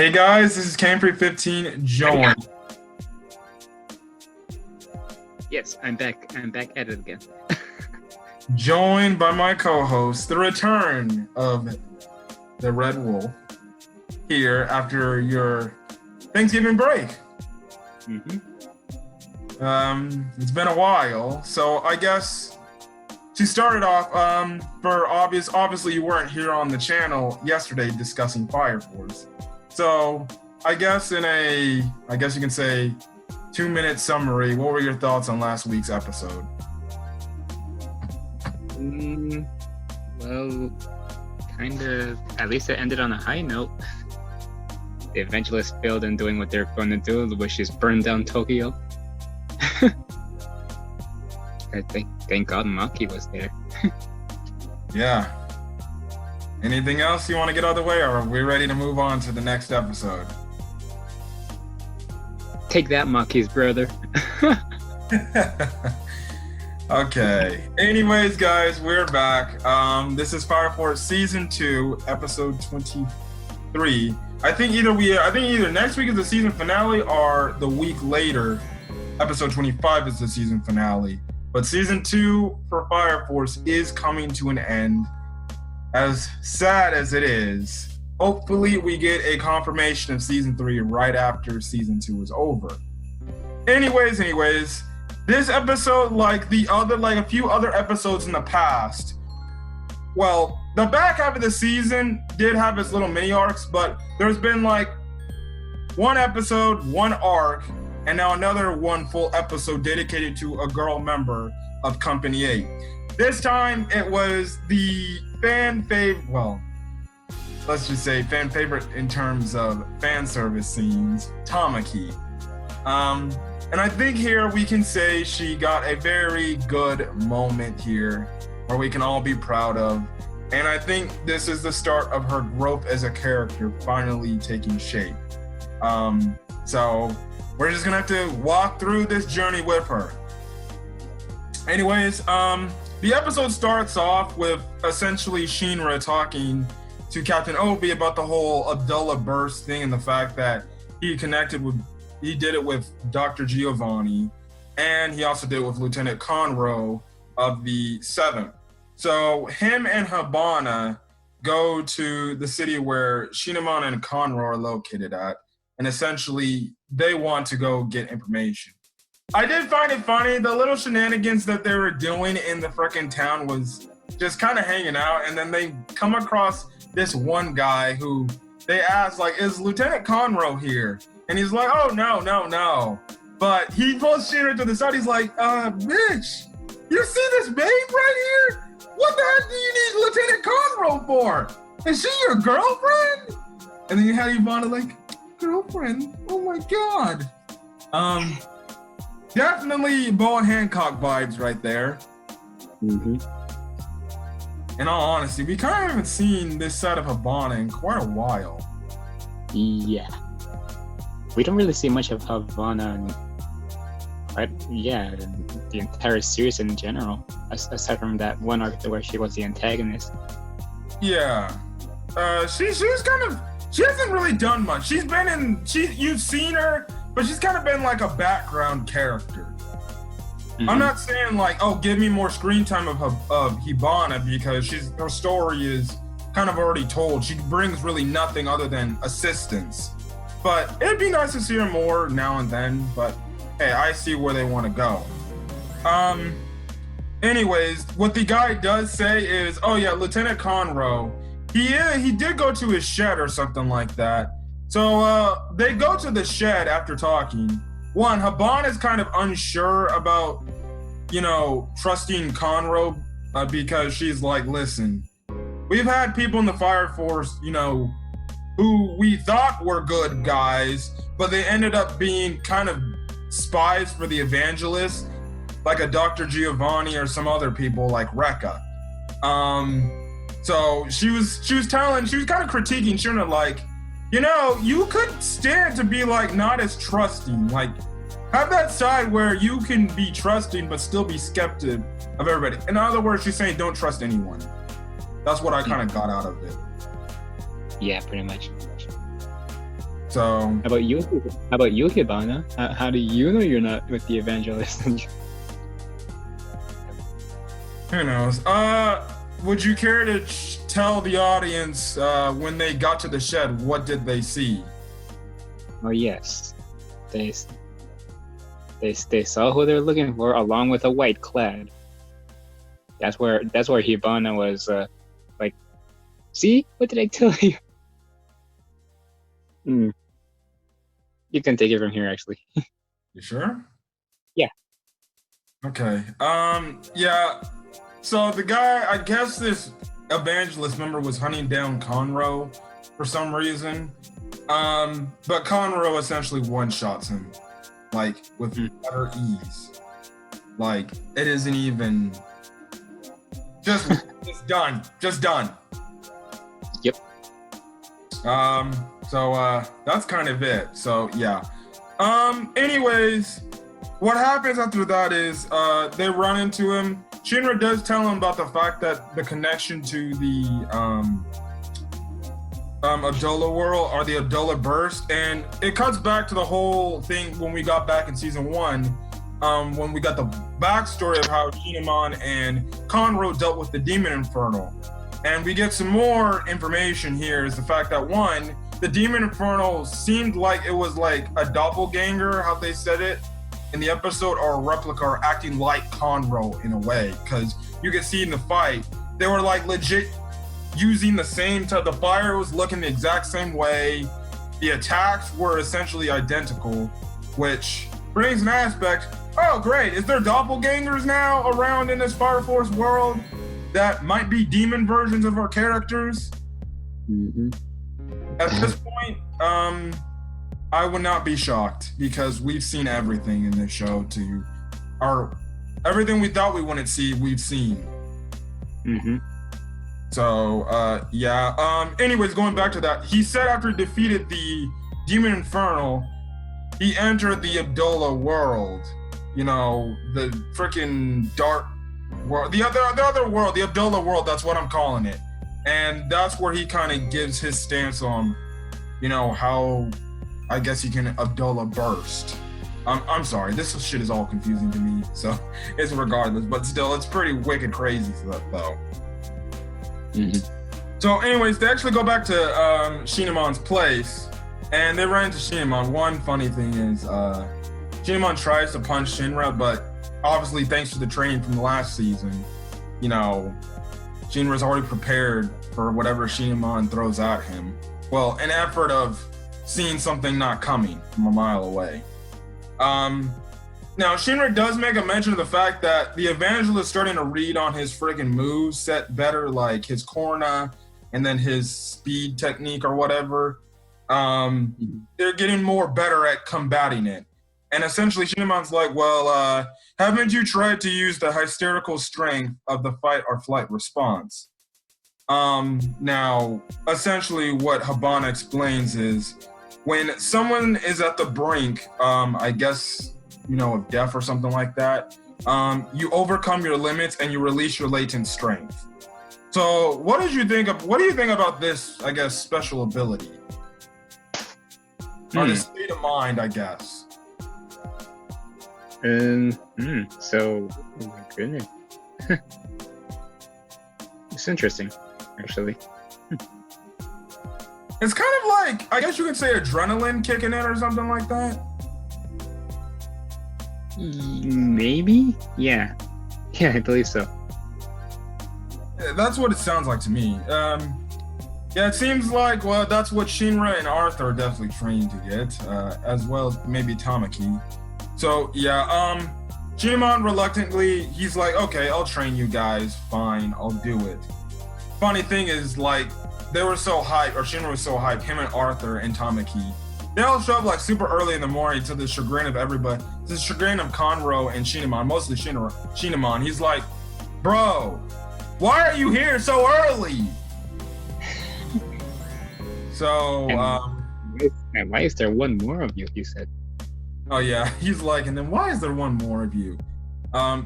Hey guys, this is Camfrey15. Join. Yes, I'm back. I'm back at it again. Joined by my co-host, the return of the Red Wolf here after your Thanksgiving break. It's been a while, so I guess to start it off, obviously you weren't here on the channel yesterday discussing Fire Force. So I guess you can say 2-minute summary, what were your thoughts on last week's episode? Well, kind of, at least it ended on a high note. The Evangelists failed in doing what they're going to do, which is burn down Tokyo. Thank God Maki was there. Yeah. Anything else you want to get out of the way, or are we ready to move on to the next episode? Take that, Maki's brother. Okay. Anyways, guys, we're back. This is Fire Force Season 2, Episode 23. I think either next week is the season finale or the week later, Episode 25 is the season finale. But Season 2 for Fire Force is coming to an end. As sad as it is, hopefully we get a confirmation of Season 3 right after Season 2 is over. Anyways, this episode, like a few other episodes in the past, well, the back half of the season did have its little mini arcs, but there's been like one episode, one arc, and now another one full episode dedicated to a girl member of Company 8. This time it was the fan favorite in terms of fan service scenes, Tamaki. And I think here we can say she got a very good moment here where we can all be proud of. And I think this is the start of her growth as a character finally taking shape. So we're just gonna have to walk through this journey with her. Anyways, the episode starts off with essentially Shinra talking to Captain Obi about the whole Abdullah burst thing and the fact that he did it with Dr. Giovanni, and he also did it with Lieutenant Conroe of the 7th. So him and Habana go to the city where Shinemon and Conroe are located at, and essentially they want to go get information. I did find it funny, the little shenanigans that they were doing in the frickin' town was just kind of hanging out, and then they come across this one guy who they ask, like, is Lieutenant Conroe here? And he's like, oh, no. But he pulls Shinra to the side, he's like, bitch, you see this babe right here? What the heck do you need Lieutenant Conroe for? Is she your girlfriend? And then you have Ivana like, girlfriend? Oh my God. Definitely Boa Hancock vibes right there. In all honesty, we kind of haven't seen this side of Habana in quite a while. Yeah. We don't really see much of Havana, the entire series in general, aside from that one arc where she was the antagonist. Yeah. She hasn't really done much. You've seen her, but she's kind of been like a background character. I'm not saying like, oh, give me more screen time of Hibana, because her story is kind of already told. She brings really nothing other than assistance. But it'd be nice to see her more now and then, but hey, I see where they want to go. Anyways, what the guy does say is, oh yeah, Lieutenant Conroe, he did go to his shed or something like that. So they go to the shed after talking. One, Habana is kind of unsure about, trusting Conroe because she's like, listen, we've had people in the Fire Force, who we thought were good guys, but they ended up being kind of spies for the Evangelists, like a Dr. Giovanni or some other people like Rekka. So she was kind of critiquing Shinra, like, you could stand to be like not as trusting, like have that side where you can be trusting but still be skeptic of everybody. In other words, she's saying don't trust anyone. That's what I kind of got out of it. Yeah, pretty much. So How about you? How about you, Hibana? How do you know you're not with the evangelist? who knows? Would you care to tell the audience when they got to the shed, what did they see? Oh yes, they saw who they're looking for, along with a white clad. That's where Hibana was like, see, what did I tell you? You can take it from here, actually. You sure? Yeah. Okay. Yeah. So the guy, I guess this evangelist member was hunting down Conroe for some reason. But Conroe essentially one-shots him, like, with utter ease. Like, it isn't even just done. Just done. Yep. So that's kind of it. So yeah. Anyways, what happens after that is they run into him. Shinra does tell him about the fact that the connection to the Abdullah world, or the Abdullah burst, and it cuts back to the whole thing when we got back in season 1, when we got the backstory of how Kinemon and Conroe dealt with the Demon Infernal. And we get some more information here, is the fact that, one, the Demon Infernal seemed like it was like a doppelganger, how they said it in the episode, or a replica, or acting like Conroe in a way, because you can see in the fight, they were like legit using the same type. The fire was looking the exact same way. The attacks were essentially identical, which brings an aspect, oh great, is there doppelgangers now around in this Fire Force world that might be demon versions of our characters? Mm-hmm. At this point, I would not be shocked, because we've seen everything in this show everything we thought we wouldn't see, we've seen. Mm-hmm. So, yeah. Anyways, going back to that, he said after he defeated the Demon Infernal, he entered the Abdullah world. You know, the freaking dark world, the other world, the Abdullah world, that's what I'm calling it. And that's where he kind of gives his stance on, you know, how, I guess you can Abdullah burst. I'm sorry, this shit is all confusing to me, so it's regardless, but still, it's pretty wicked crazy stuff, though. Mm-hmm. So anyways, they actually go back to Shinemon's place, and they run into Shinemon. One funny thing is, Shinemon tries to punch Shinra, but obviously thanks to the training from the last season, you know, Shinra's already prepared for whatever Shinemon throws at him. Well, an effort of seeing something not coming from a mile away. Now, Shinra does make a mention of the fact that the evangelist is starting to read on his friggin' moves set better, like his Korna and then his speed technique or whatever. They're getting more better at combating it. And essentially, Shinemon's like, well, haven't you tried to use the hysterical strength of the fight or flight response? Now, essentially what Hibana explains is, when someone is at the brink, I guess, you know, of death or something like that, you overcome your limits and you release your latent strength. So what do you think about this, I guess, special ability? Or this state of mind, I guess. So, oh my goodness. It's interesting, actually. It's kind of like, I guess you could say, adrenaline kicking in or something like that. Maybe? Yeah. Yeah, I believe so. That's what it sounds like to me. Yeah, it seems like, well, that's what Shinra and Arthur are definitely trained to get, as well as maybe Tamaki. So, yeah, Shinemon reluctantly, he's like, okay, I'll train you guys, fine, I'll do it. Funny thing is, like, they were so hyped, or Shinra was so hyped, him and Arthur and Tamaki, they all show up like super early in the morning, to the chagrin of everybody, to the chagrin of Conroe and Shinemon, mostly Shinemon. He's like, bro, why are you here so early? So, and why is there one more of you, you said? Oh yeah, he's like, and then why is there one more of you?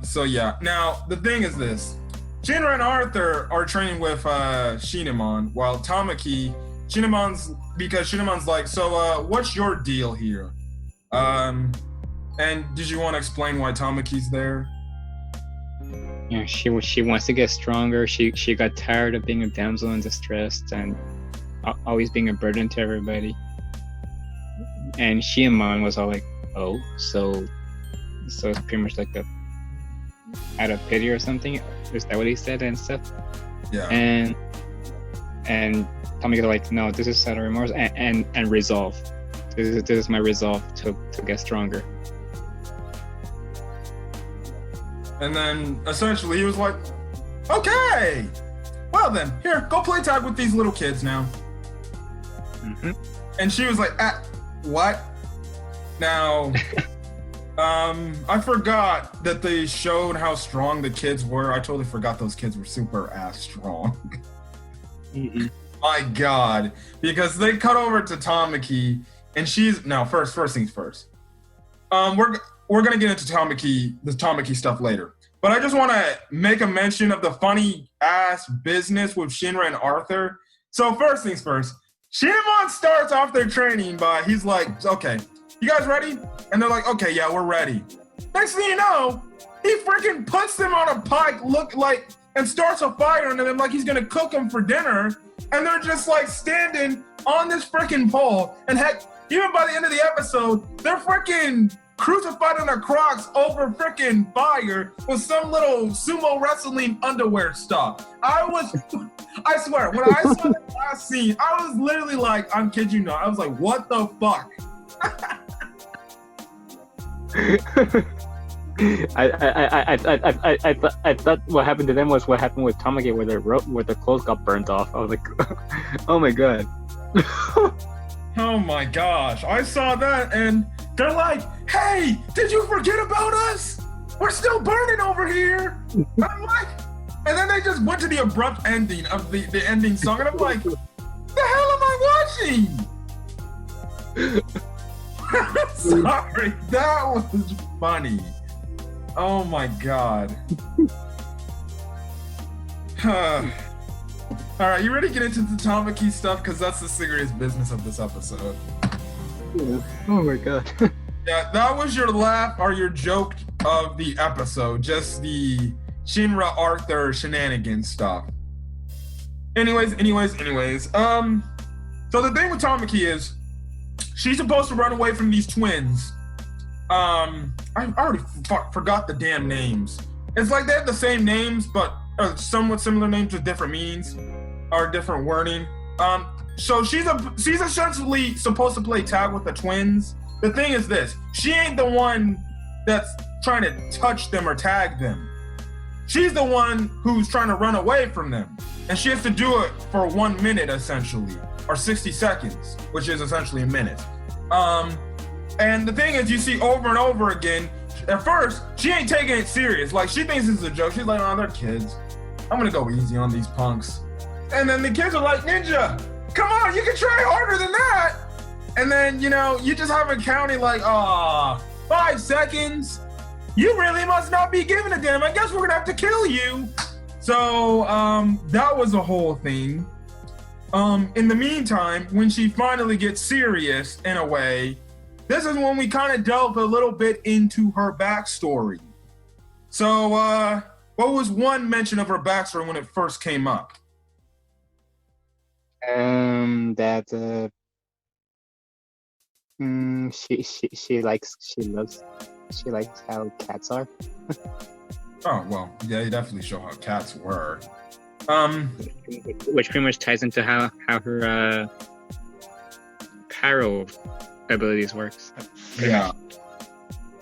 So yeah, now the thing is this. Shinra and Arthur are training with Shinemon, while Tamaki, Shinemon's like, so what's your deal here? And did you want to explain why Tamaki's there? Yeah, she wants to get stronger. She got tired of being a damsel in distress and always being a burden to everybody. And Shinemon was all like, oh, so it's pretty much like out of pity or something. Is that what he said and stuff? Yeah. And Tamaki was like, no, this is out of remorse and resolve. This is my resolve to get stronger. And then essentially he was like, okay, well then, here, go play tag with these little kids now. Mm-hmm. And she was like, what? Now, I forgot that they showed how strong the kids were. I totally forgot those kids were super ass strong. Mm-hmm. My God. Because they cut over to Tamaki, and she's, now first things first. We're gonna get into the Tamaki stuff later. But I just want to make a mention of the funny ass business with Shinra and Arthur. So first things first, Shinemon starts off their training by, he's like, okay, you guys ready? And they're like, okay, yeah, we're ready. Next thing you know, he freaking puts them on a pike, and starts a fire under them like he's gonna cook them for dinner. And they're just like standing on this freaking pole. And heck, even by the end of the episode, they're freaking crucified on their Crocs over freaking fire with some little sumo wrestling underwear stuff. I swear, when I saw that last scene, I was literally like, I'm kidding you not. I was like, what the fuck? I thought what happened to them was what happened with Tamaki, where the clothes got burnt off. I was like, oh my god. Oh my gosh, I saw that and they're like, hey, did you forget about us? We're still burning over here. I'm like, and then they just went to the abrupt ending of the ending song, and I'm like, the hell am I watching? Sorry, that was funny. Oh my god. All right, you ready to get into the Tamaki stuff? Because that's the serious business of this episode. Yeah. Oh my god. Yeah, that was your laugh or your joke of the episode. Just the Shinra Arthur shenanigans stuff. Anyways. So the thing with Tamaki is, she's supposed to run away from these twins. I already forgot the damn names. It's like they have the same names, but somewhat similar names with different meanings or different wording. So she's essentially supposed to play tag with the twins. The thing is this, she ain't the one that's trying to touch them or tag them. She's the one who's trying to run away from them. And she has to do it for 1 minute, essentially, or 60 seconds, which is essentially a minute. And the thing is, you see over and over again, at first, she ain't taking it serious. Like, she thinks this is a joke. She's like, oh, they're kids. I'm gonna go easy on these punks. And then the kids are like, Ninja, come on, you can try harder than that. And then, you just have a county like, 5 seconds. You really must not be giving a damn. I guess we're gonna have to kill you. So, that was a whole thing. In the meantime, when she finally gets serious in a way, this is when we kind of delve a little bit into her backstory. So, what was one mention of her backstory when it first came up? She likes how cats are. Oh, well, yeah, you definitely show how cats were. Which pretty much ties into how her pyro abilities works. Yeah.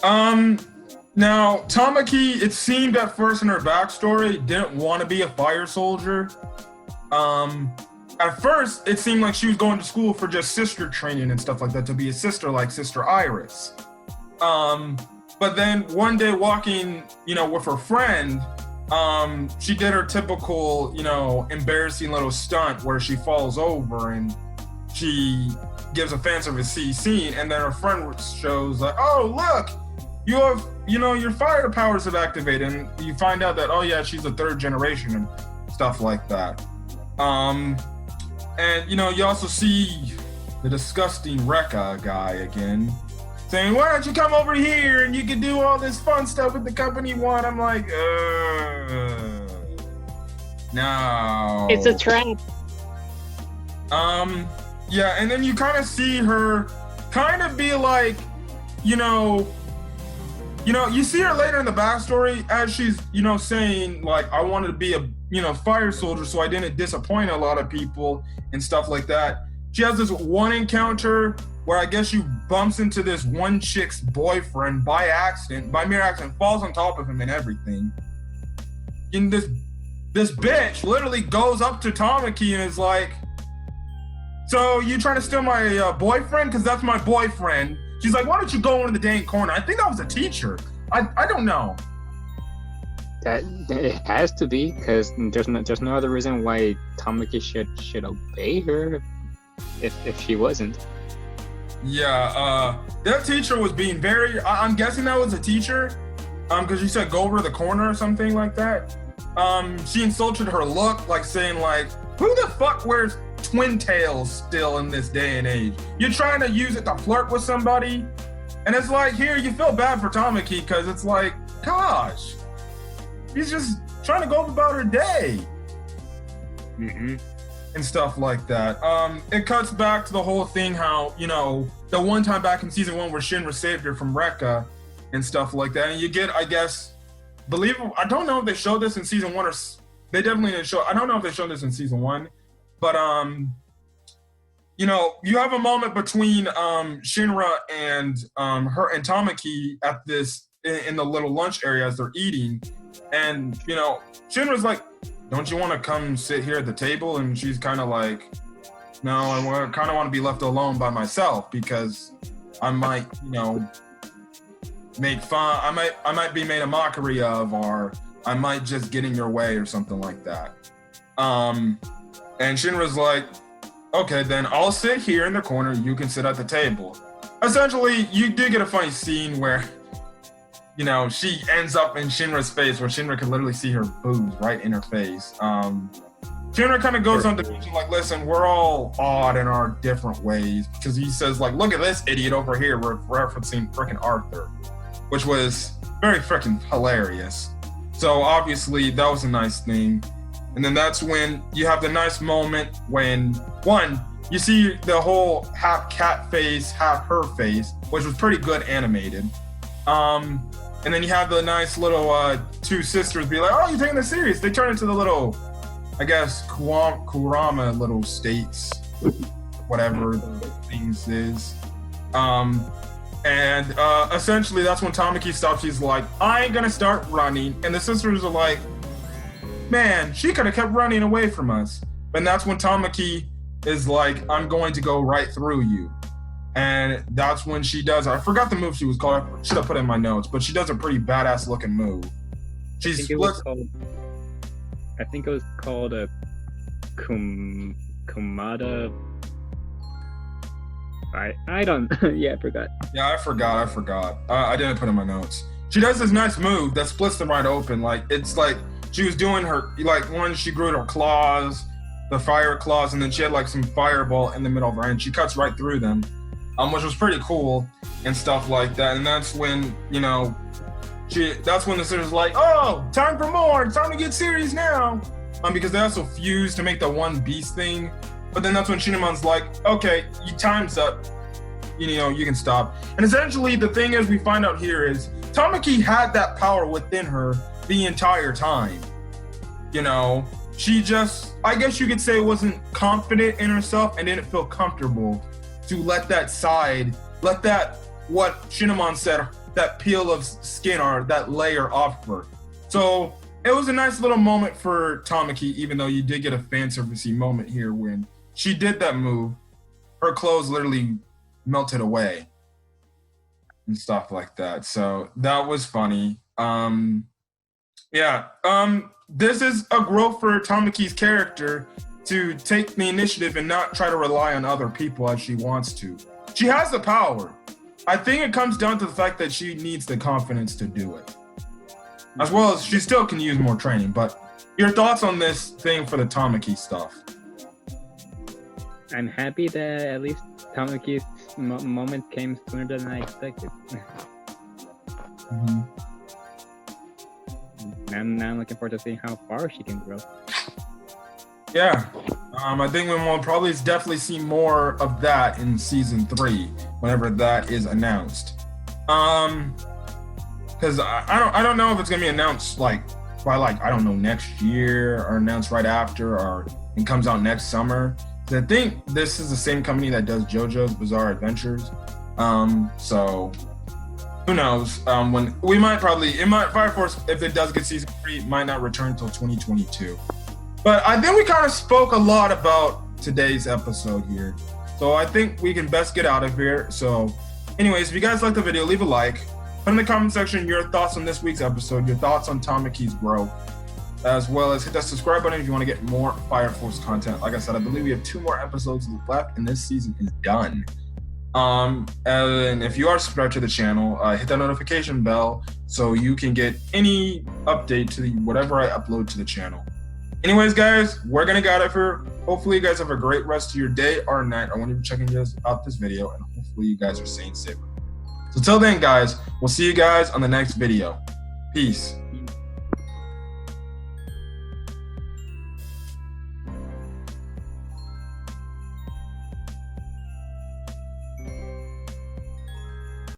Now, Tamaki, it seemed at first in her backstory, didn't want to be a fire soldier. At first, it seemed like she was going to school for just sister training and stuff like that, to be a sister like Sister Iris. But then one day walking, with her friend, she did her typical, embarrassing little stunt where she falls over and she gives a fan service scene, and then her friend shows like, oh, look, you have, your fire powers have activated, and you find out that, oh yeah, she's a 3rd generation and stuff like that. And, you also see the disgusting Rekka guy again saying, why don't you come over here and you can do all this fun stuff with the company one? I'm like, no. It's a trap. Yeah, and then you kind of see her kind of be like, you see her later in the backstory as she's, saying like, I wanted to be a, fire soldier, so I didn't disappoint a lot of people and stuff like that. She has this one encounter where I guess she bumps into this one chick's boyfriend by mere accident, falls on top of him and everything. And this bitch literally goes up to Tamaki and is like, so you trying to steal my boyfriend? Because that's my boyfriend. She's like, why don't you go into the dang corner? I think that was a teacher. I don't know. That it has to be, because there's no other reason why Tamaki should obey her if she wasn't. Yeah, that teacher was being very. I'm guessing that was a teacher, because she said go over to the corner or something like that. She insulted her look, like saying like, who the fuck wears twin tails still in this day and age? You're trying to use it to flirt with somebody, and it's like, here, you feel bad for Tamaki because it's like, gosh, she's just trying to go about her day. Mm-hmm. And stuff like that. It cuts back to the whole thing, how, the one time back in season 1 where Shinra saved her from Rekka and stuff like that. And you get, I guess, I don't know if they showed this in season 1 or they definitely didn't show. I don't know if they showed this in season 1, but you have a moment between Shinra and her and Tamaki at this in the little lunch area as they're eating, and Shinra's like, don't you want to come sit here at the table? And she's kind of like, no, I kind of want to be left alone by myself because I might, make fun. I might be made a mockery of, or I might just get in your way or something like that. And Shinra's like, okay, then I'll sit here in the corner. You can sit at the table. Essentially, you do get a funny scene where, she ends up in Shinra's face, where Shinra can literally see her boobs right in her face. Shinra kind of goes on to mention, like, listen, we're all odd in our different ways. Because he says, like, look at this idiot over here. We're referencing frickin' Arthur, which was very frickin' hilarious. So, obviously, that was a nice thing. And then that's when you have the nice moment when, one, you see the whole half cat face, half her face, which was pretty good animated. And then you have the nice little two sisters be like, oh, you're taking this serious. They turn into the little, I guess, Kurama little states, whatever the things is. And essentially that's when Tamaki stops. She's like, I ain't gonna start running. And the sisters are like, man, she could have kept running away from us. And that's when Tamaki is like, I'm going to go right through you. And that's when she does, I forgot the move she was called. I should have put it in my notes, but she does a pretty badass looking move. She splits. I think it was called a Kumada. I don't. Yeah, I forgot. Yeah, I forgot. I didn't put it in my notes. She does this nice move that splits them right open. Like, it's like she was doing her, like, one, she grew her claws, the fire claws, and then she had like some fireball in the middle of her hand. She cuts right through them. Which was pretty cool and stuff like that. And that's when, that's when the sister's like, oh, time for more. It's time to get serious now. Because they also fuse to make the one beast thing. But then that's when Shinamon's like, okay, time's up. You can stop. And essentially the thing is we find out here is Tamaki had that power within her the entire time. She just, I guess you could say, wasn't confident in herself and didn't feel comfortable to let that what Shinamon said, that peel of skin or that layer off her. So it was a nice little moment for Tamaki, even though you did get a fan servicey moment here when she did that move. Her clothes literally melted away and stuff like that. So that was funny. This is a growth for Tamaki's character to take the initiative and not try to rely on other people as she wants to. She has the power. I think it comes down to the fact that she needs the confidence to do it. As well as she still can use more training. But your thoughts on this thing for the Tamaki stuff? I'm happy that at least Tamaki's moment came sooner than I expected. Mm-hmm. Now I'm looking forward to seeing how far she can grow. Yeah, I think we will probably definitely see more of that in season 3, whenever that is announced. Because I don't know if it's gonna be announced like by I don't know, next year or announced right after or it comes out next summer. I think this is the same company that does JoJo's Bizarre Adventures. So who knows? When we might Fire Force, if it does get season 3, might not return until 2022. But I think we kind of spoke a lot about today's episode here. So I think we can best get out of here. So anyways, if you guys liked the video, leave a like. Put in the comment section your thoughts on this week's episode, your thoughts on Tamaki's growth, as well as hit that subscribe button if you want to get more Fire Force content. Like I said, I believe we have 2 more episodes left and this season is done. And if you are subscribed to the channel, hit that notification bell so you can get any update to whatever I upload to the channel. Anyways, guys, we're gonna get out of here. Hopefully you guys have a great rest of your day or night. I want you to be checking out this video and hopefully you guys are staying safe. So till then, guys, we'll see you guys on the next video. Peace.